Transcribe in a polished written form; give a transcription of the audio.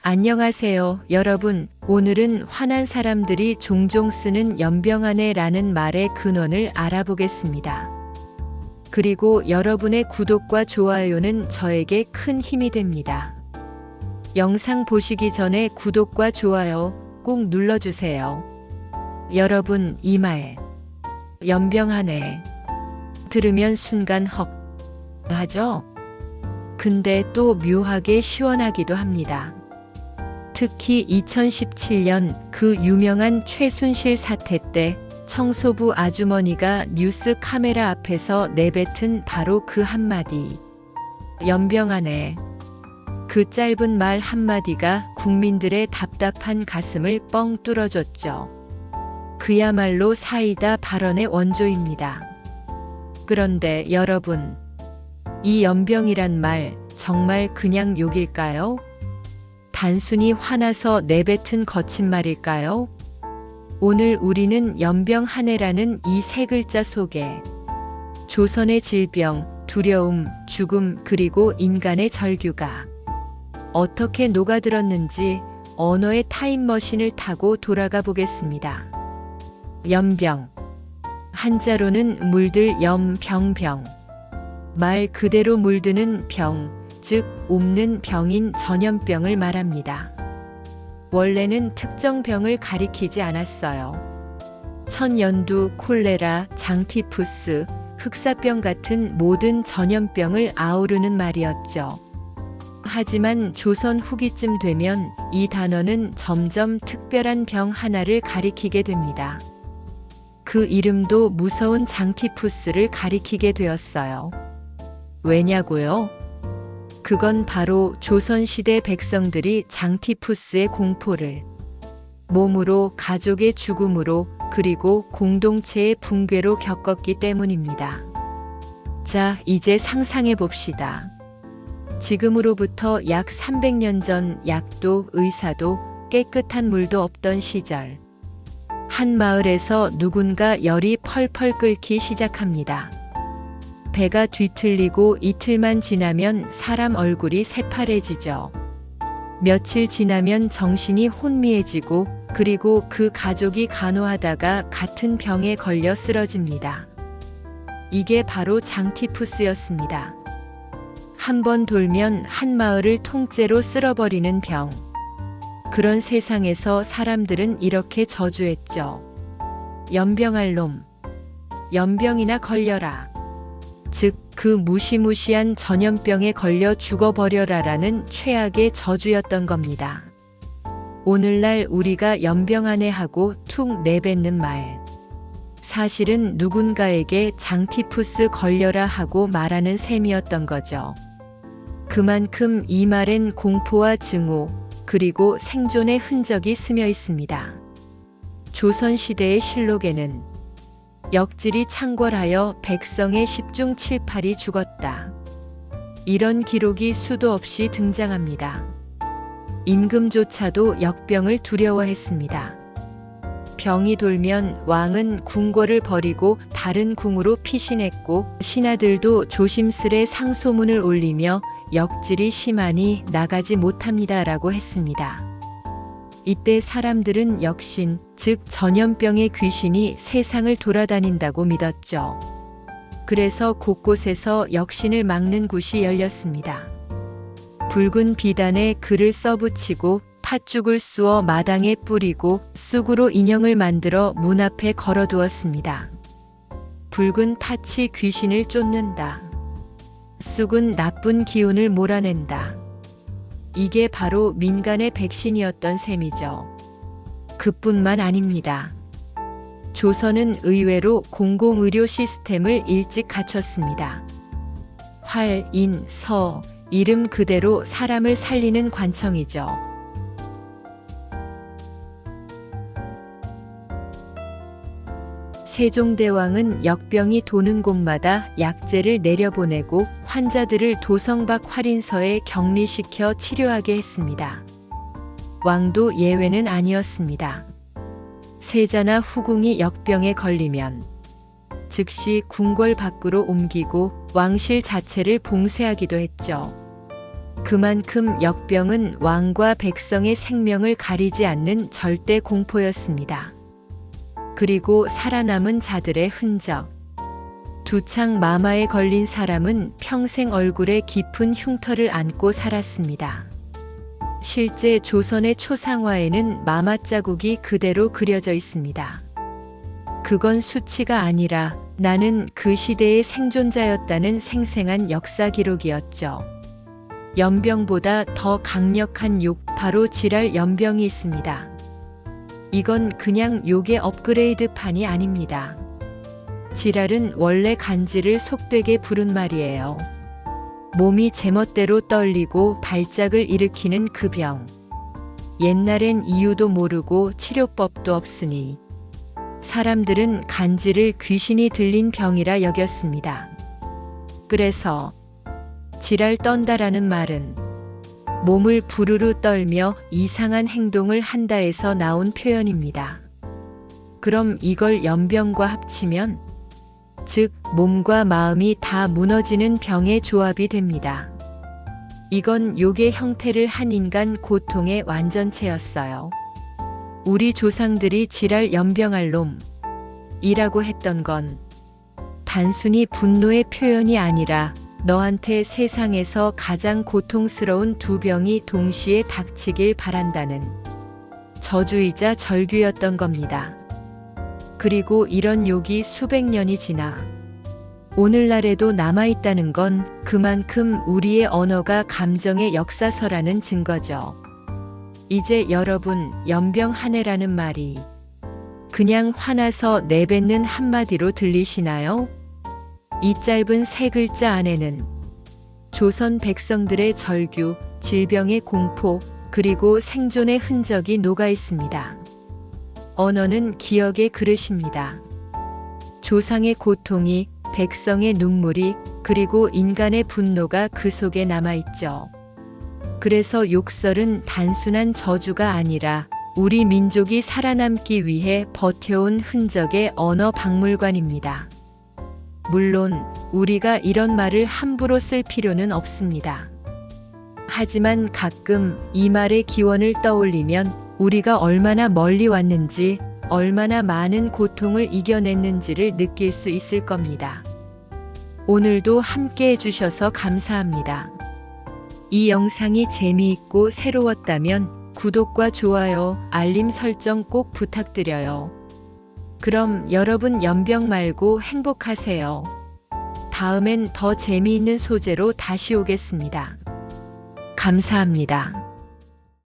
안녕하세요, 여러분. 오늘은 화난 사람들이 종종 쓰는 연병안해라는 말의 근원을 알아보겠습니다. 그리고 여러분의 구독과 좋아요는 저에게 큰 힘이 됩니다. 영상 보시기 전에 구독과 좋아요 꼭 눌러주세요. 여러분, 이 말 연병안해 들으면 순간 헉 하죠? 근데 또 묘하게 시원하기도 합니다. 특히 2017년 그 유명한 최순실 사태 때 청소부 아주머니가 뉴스 카메라 앞에서 내뱉은 바로 그 한마디. 연병안해. 그 짧은 말 한마디가 국민들의 답답한 가슴을 뻥 뚫어줬죠. 그야말로 사이다 발언의 원조입니다. 그런데 여러분, 이 연병이란 말 정말 그냥 욕일까요? 단순히 화나서 내뱉은 거친 말일까요? 오늘 우리는 연병한해라는 이 세 글자 속에 조선의 질병, 두려움, 죽음, 그리고 인간의 절규가 어떻게 녹아들었는지 언어의 타임머신을 타고 돌아가 보겠습니다. 연병. 한자로는 물들 병병. 말 그대로 물드는 병, 즉 옮는 병인 전염병을 말합니다. 원래는 특정 병을 가리키지 않았어요. 천연두, 콜레라, 장티푸스, 흑사병 같은 모든 전염병을 아우르는 말이었죠. 하지만 조선 후기쯤 되면 이 단어는 점점 특별한 병 하나를 가리키게 됩니다. 그 이름도 무서운 장티푸스를 가리키게 되었어요. 왜냐고요? 그건 바로 조선시대 백성들이 장티푸스의 공포를 몸으로, 가족의 죽음으로, 그리고 공동체의 붕괴로 겪었기 때문입니다. 자, 이제 상상해 봅시다. 지금으로부터 약 300년 전 약도, 의사도, 깨끗한 물도 없던 시절. 한 마을에서 누군가 열이 펄펄 끓기 시작합니다. 배가 뒤틀리고 이틀만 지나면 사람 얼굴이 새파래지죠. 며칠 지나면 정신이 혼미해지고 그리고 그 가족이 간호하다가 같은 병에 걸려 쓰러집니다. 이게 바로 장티푸스였습니다. 한 번 돌면 한 마을을 통째로 쓸어버리는 병. 그런 세상에서 사람들은 이렇게 저주했죠. 연병할 놈. 연병이나 걸려라. 즉, 그 무시무시한 전염병에 걸려 죽어버려라라는 최악의 저주였던 겁니다. 오늘날 우리가 연병안해 하고 툭 내뱉는 말. 사실은 누군가에게 장티푸스 걸려라 하고 말하는 셈이었던 거죠. 그만큼 이 말엔 공포와 증오, 그리고 생존의 흔적이 스며 있습니다. 조선시대의 실록에는 역질이 창궐하여 백성의 10중 7팔이 죽었다. 이런 기록이 수도 없이 등장합니다. 임금조차도 역병을 두려워했습니다. 병이 돌면 왕은 궁궐을 버리고 다른 궁으로 피신했고 신하들도 조심스레 상소문을 올리며 역질이 심하니 나가지 못합니다라고 했습니다. 이때 사람들은 역신, 즉 전염병의 귀신이 세상을 돌아다닌다고 믿었죠. 그래서 곳곳에서 역신을 막는 굿이 열렸습니다. 붉은 비단에 글을 써붙이고 팥죽을 쑤어 마당에 뿌리고 쑥으로 인형을 만들어 문 앞에 걸어두었습니다. 붉은 팥이 귀신을 쫓는다. 쑥은 나쁜 기운을 몰아낸다. 이게 바로 민간의 백신이었던 셈이죠. 그뿐만 아닙니다. 조선은 의외로 공공의료 시스템을 일찍 갖췄습니다. 활, 인, 서, 이름 그대로 사람을 살리는 관청이죠. 세종대왕은 역병이 도는 곳마다 약재를 내려보내고 환자들을 도성박 활인서에 격리시켜 치료하게 했습니다. 왕도 예외는 아니었습니다. 세자나 후궁이 역병에 걸리면 즉시 궁궐 밖으로 옮기고 왕실 자체를 봉쇄하기도 했죠. 그만큼 역병은 왕과 백성의 생명을 가리지 않는 절대 공포였습니다. 그리고 살아남은 자들의 흔적. 두창 마마에 걸린 사람은 평생 얼굴에 깊은 흉터를 안고 살았습니다. 실제 조선의 초상화에는 마마 자국이 그대로 그려져 있습니다. 그건 수치가 아니라 나는 그 시대의 생존자였다는 생생한 역사 기록이었죠. 연병보다 더 강력한 욕, 바로 지랄 연병이 있습니다. 이건 그냥 욕의 업그레이드판이 아닙니다. 지랄은 원래 간지를 속되게 부른 말이에요. 몸이 제멋대로 떨리고 발작을 일으키는 그 병. 옛날엔 이유도 모르고 치료법도 없으니 사람들은 간지를 귀신이 들린 병이라 여겼습니다. 그래서 지랄 떤다라는 말은 몸을 부르르 떨며 이상한 행동을 한다에서 나온 표현입니다. 그럼 이걸 연병과 합치면, 즉 몸과 마음이 다 무너지는 병의 조합이 됩니다. 이건 욕의 형태를 한 인간 고통의 완전체였어요. 우리 조상들이 지랄 연병할 놈이라고 했던 건 단순히 분노의 표현이 아니라 너한테 세상에서 가장 고통스러운 두 병이 동시에 닥치길 바란다는 저주이자 절규였던 겁니다. 그리고 이런 욕이 수백 년이 지나 오늘날에도 남아있다는 건 그만큼 우리의 언어가 감정의 역사서라는 증거죠. 이제 여러분, 연병 한 해라는 말이 그냥 화나서 내뱉는 한마디로 들리시나요? 이 짧은 세 글자 안에는 조선 백성들의 절규, 질병의 공포, 그리고 생존의 흔적이 녹아 있습니다. 언어는 기억의 그릇입니다. 조상의 고통이, 백성의 눈물이, 그리고 인간의 분노가 그 속에 남아있죠. 그래서 욕설은 단순한 저주가 아니라 우리 민족이 살아남기 위해 버텨온 흔적의 언어 박물관입니다. 물론 우리가 이런 말을 함부로 쓸 필요는 없습니다. 하지만 가끔 이 말의 기원을 떠올리면 우리가 얼마나 멀리 왔는지, 얼마나 많은 고통을 이겨냈는지를 느낄 수 있을 겁니다. 오늘도 함께 해주셔서 감사합니다. 이 영상이 재미있고 새로웠다면 구독과 좋아요, 알림 설정 꼭 부탁드려요. 그럼 여러분 연병 말고 행복하세요. 다음엔 더 재미있는 소재로 다시 오겠습니다. 감사합니다.